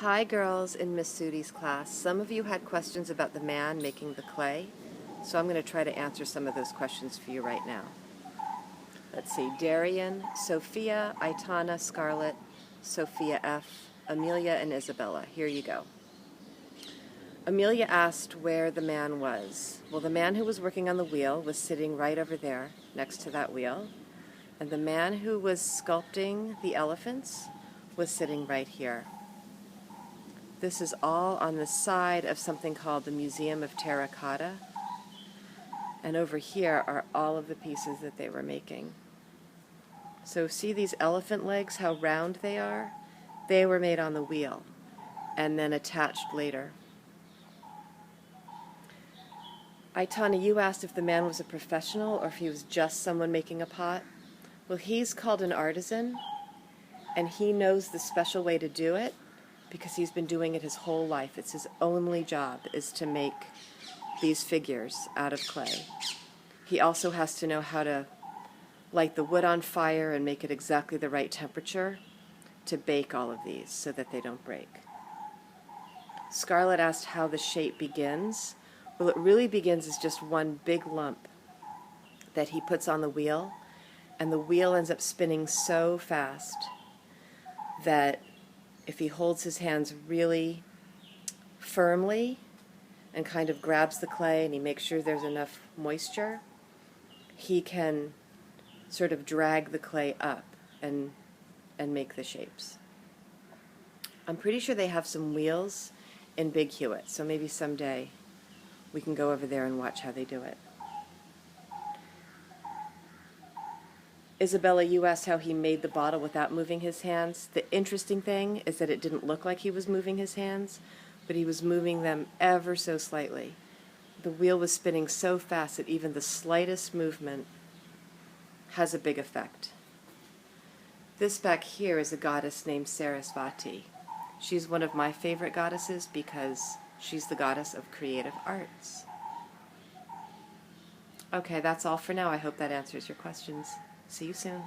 Hi girls in Miss Sudi's class. Some of you had questions about the man making the clay, so I'm going to try to answer some of those questions for you right now. Let's see, Darian, Sophia, Aitana, Scarlett, Sophia F., Amelia, and Isabella. Here you go. Amelia asked where the man was. Well, the man who was working on the wheel was sitting right over there next to that wheel, and the man who was sculpting the elephants was sitting right here. This is all on the side of something called the Museum of Terracotta. And over here are all of the pieces that they were making. So see these elephant legs, how round they are? They were made on the wheel and then attached later. Aitana, you asked if the man was a professional or if he was just someone making a pot. Well, he's called an artisan, and he knows the special way to do it because he's been doing it his whole life. It's his only job is to make these figures out of clay. He also has to know how to light the wood on fire and make it exactly the right temperature to bake all of these so that they don't break. Scarlett asked how the shape begins. Well, it really begins as just one big lump that he puts on the wheel, and the wheel ends up spinning so fast that if he holds his hands really firmly and kind of grabs the clay and he makes sure there's enough moisture, he can sort of drag the clay up and make the shapes. I'm pretty sure they have some wheels in Big Hewitt, so maybe someday we can go over there and watch how they do it. Isabella, you asked how he made the bottle without moving his hands. The interesting thing is that it didn't look like he was moving his hands, but he was moving them ever so slightly. The wheel was spinning so fast that even the slightest movement has a big effect. This back here is a goddess named Sarasvati. She's one of my favorite goddesses because she's the goddess of creative arts. Okay, that's all for now. I hope that answers your questions. See you soon.